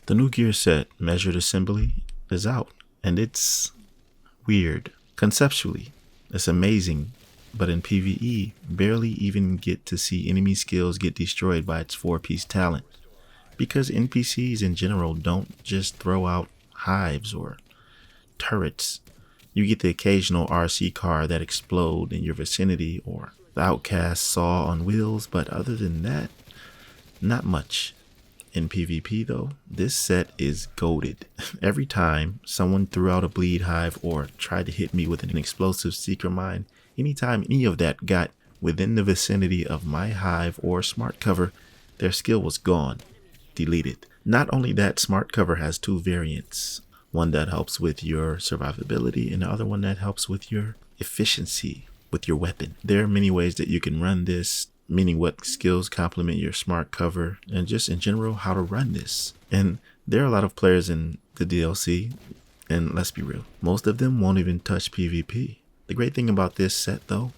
The new gear set, Measured Assembly, is out, and it's weird. Conceptually, it's amazing, but in PvE, barely even get to see enemy skills get destroyed by its 4-piece talent. Because NPCs in general don't just throw out hives or turrets. You get the occasional RC car that explode in your vicinity, or the outcast saw on wheels, but other than that, not much. In PvP though, this set is goated. Every time someone threw out a bleed hive or tried to hit me with an explosive secret mine, anytime any of that got within the vicinity of my hive or smart cover, their skill was gone, deleted. Not only that, smart cover has 2 variants. One that helps with your survivability and the other one that helps with your efficiency with your weapon. There are many ways that you can run this, meaning what skills complement your smart cover, and just in general how to run this. And there are a lot of players in the DLC, and let's be real, most of them won't even touch PvP. The great thing about this set though,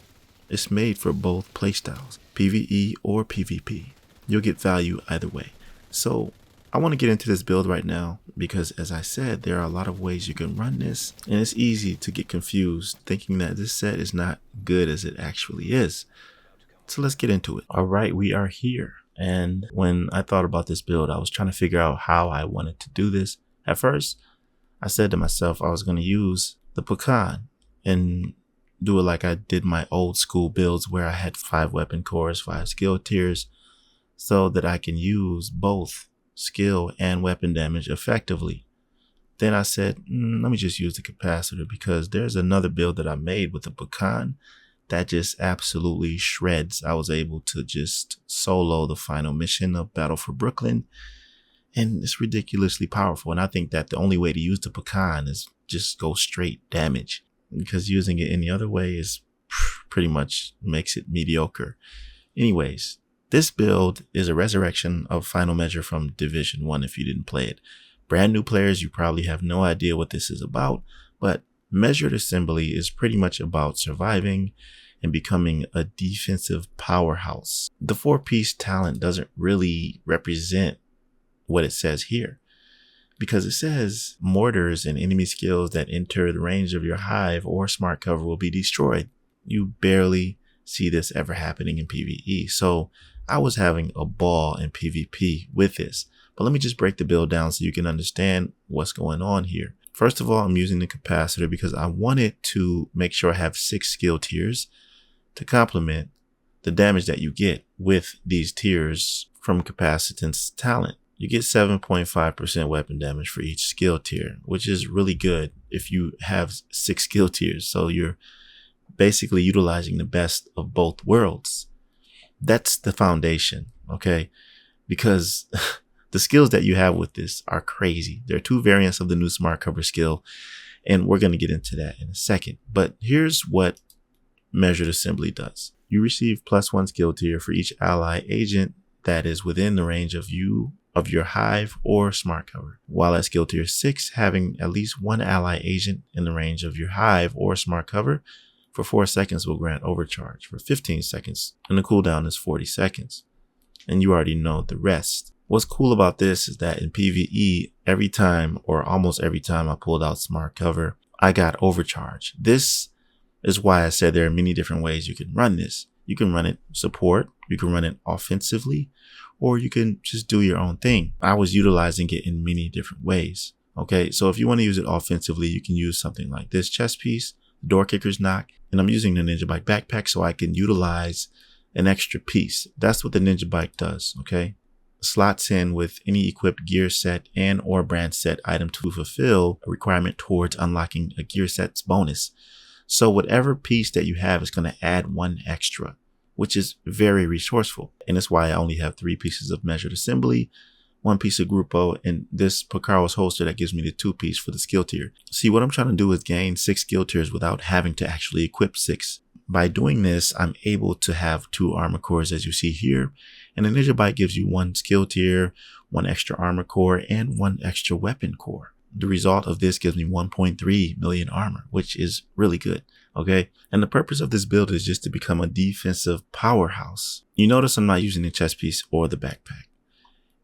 it's made for both playstyles, PvE or PvP. You'll get value either way. So I want to get into this build right now because, as I said, there are a lot of ways you can run this, and it's easy to get confused thinking that this set is not good as it actually is. So let's get into it. All right, we are here. And when I thought about this build, I was trying to figure out how I wanted to do this. At first, I said to myself I was going to use the 𝐒𝐿 and do it like I did my old school builds where I had 5 weapon cores, 5 skill tiers, so that I can use both skill and weapon damage effectively. Then I said, let me just use the capacitor because there's another build that I made with the 𝐒𝐿 that just absolutely shreds. I was able to just solo the final mission of Battle for Brooklyn, and it's ridiculously powerful. And I think that the only way to use the 𝐒𝐿 is just go straight damage, because using it any other way is pretty much makes it mediocre. Anyways, this build is a resurrection of Final Measure from Division 1 if you didn't play it. Brand new players, you probably have no idea what this is about, but Measured Assembly is pretty much about surviving and becoming a defensive powerhouse. The 4-piece talent doesn't really represent what it says here, because it says mortars and enemy skills that enter the range of your hive or smart cover will be destroyed. You barely see this ever happening in PvE. So I was having a ball in PvP with this, but let me just break the build down so you can understand what's going on here. First of all, I'm using the capacitor because I wanted to make sure I have 6 skill tiers to complement the damage that you get with these tiers from capacitance talent. You get 7.5% weapon damage for each skill tier, which is really good if you have 6 skill tiers. So you're basically utilizing the best of both worlds. That's the foundation, okay? Because the skills that you have with this are crazy. There are 2 variants of the new smart cover skill, and we're going to get into that in a second. But here's what Measured Assembly does. You receive +1 skill tier for each ally agent that is within the range of your hive or smart cover, while at skill tier 6, having at least 1 ally agent in the range of your hive or smart cover for 4 seconds will grant overcharge for 15 seconds, and the cooldown is 40 seconds. And you already know the rest. What's cool about this is that in PvE, every time or almost every time I pulled out smart cover, I got overcharge. This is why I said there are many different ways you can run this. You can run it support, you can run it offensively, or you can just do your own thing. I was utilizing it in many different ways. Okay, so if you want to use it offensively, you can use something like this chest piece, door kicker's knock, and I'm using the Ninja Bike backpack so I can utilize an extra piece. That's what the Ninja Bike does, okay? Slots in with any equipped gear set and or brand set item to fulfill a requirement towards unlocking a gear set's bonus. So whatever piece that you have is going to add 1 extra, which is very resourceful. And that's why I only have 3 pieces of Measured Assembly, 1 piece of Grupo, and this 𝐒𝐿 holster that gives me the 2 piece for the skill tier. See, what I'm trying to do is gain 6 skill tiers without having to actually equip 6. By doing this, I'm able to have 2 armor cores as you see here, and the Ninja Bike gives you 1 skill tier, 1 extra armor core, and 1 extra weapon core. The result of this gives me 1.3 million armor, which is really good, okay? And the purpose of this build is just to become a defensive powerhouse. You notice I'm not using the chest piece or the backpack.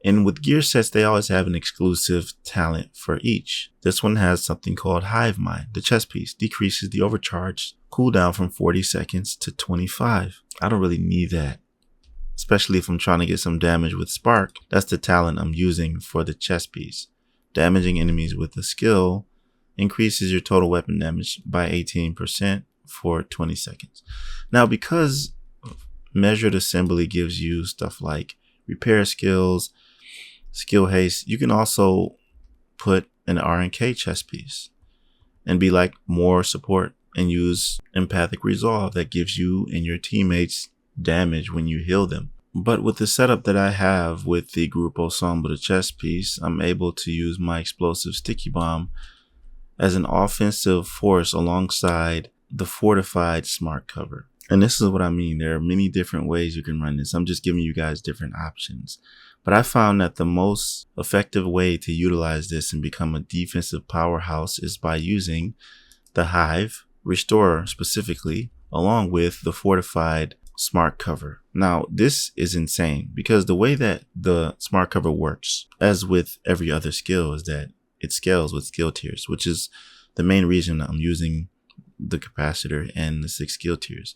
And with gear sets, they always have an exclusive talent for each. This one has something called Hive Mind. The chest piece decreases the overcharge cooldown from 40 seconds to 25. I don't really need that, especially if I'm trying to get some damage with Spark. That's the talent I'm using for the chest piece. Damaging enemies with the skill increases your total weapon damage by 18% for 20 seconds. Now, because measured assembly gives you stuff like repair skills, skill haste, you can also put an R&K chest piece and be like more support and use empathic resolve that gives you and your teammates damage when you heal them. But with the setup that I have with the Group Ensemble, the chest piece, I'm able to use my explosive sticky bomb as an offensive force alongside the fortified smart cover. And this is what I mean. There are many different ways you can run this. I'm just giving you guys different options. But I found that the most effective way to utilize this and become a defensive powerhouse is by using the Hive Restorer specifically, along with the fortified smart cover. Now, this is insane because the way that the smart cover works, as with every other skill, is that it scales with skill tiers, which is the main reason I'm using the capacitor and the 6 skill tiers.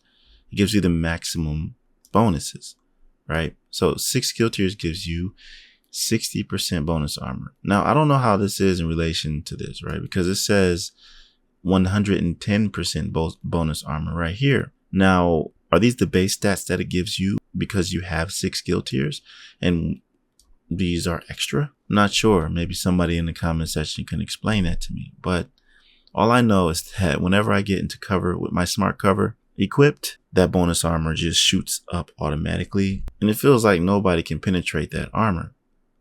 It gives you the maximum bonuses, right? So 6 skill tiers gives you 60% bonus armor. Now, I don't know how this is in relation to this, right? Because it says 110% bonus armor right here. Now, are these the base stats that it gives you because you have 6 skill tiers and these are extra? I'm not sure. Maybe somebody in the comment section can explain that to me. But all I know is that whenever I get into cover with my smart cover equipped, that bonus armor just shoots up automatically. And it feels like nobody can penetrate that armor.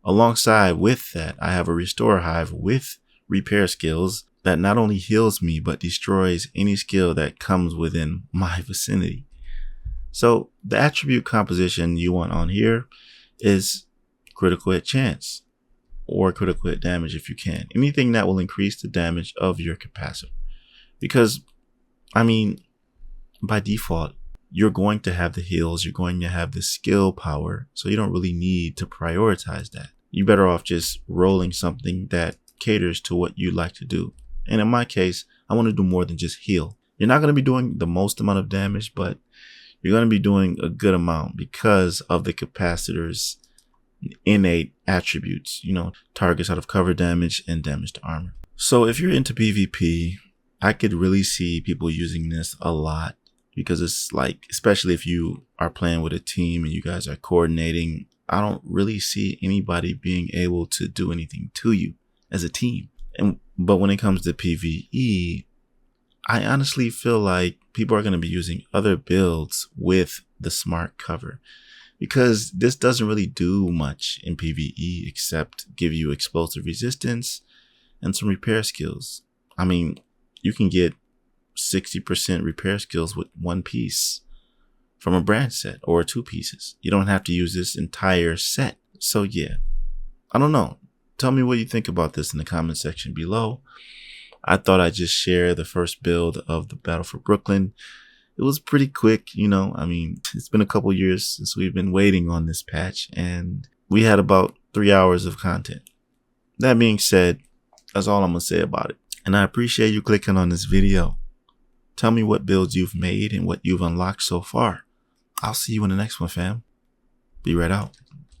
Alongside with that, I have a Restore Hive with repair skills that not only heals me, but destroys any skill that comes within my vicinity. So the attribute composition you want on here is critical hit chance or critical hit damage if you can. Anything that will increase the damage of your capacitor. Because, I mean, by default, you're going to have the heals, you're going to have the skill power, so you don't really need to prioritize that. You're better off just rolling something that caters to what you like to do. And in my case, I want to do more than just heal. You're not going to be doing the most amount of damage, but you're going to be doing a good amount because of the capacitor's innate attributes, you know, targets out of cover damage and damage to armor. So if you're into PvP, I could really see people using this a lot because it's like, especially if you are playing with a team and you guys are coordinating, I don't really see anybody being able to do anything to you as a team. But when it comes to PvE, I honestly feel like people are going to be using other builds with the smart cover because this doesn't really do much in PvE except give you explosive resistance and some repair skills. I mean, you can get 60% repair skills with 1 piece from a branch set or 2 pieces. You don't have to use this entire set. So yeah, I don't know. Tell me what you think about this in the comment section below. I thought I'd just share the first build of the Battle for Brooklyn. It was pretty quick, you know. I mean, it's been a couple years since we've been waiting on this patch and we had about 3 hours of content. That being said, that's all I'm going to say about it. And I appreciate you clicking on this video. Tell me what builds you've made and what you've unlocked so far. I'll see you in the next one, fam. Be right out.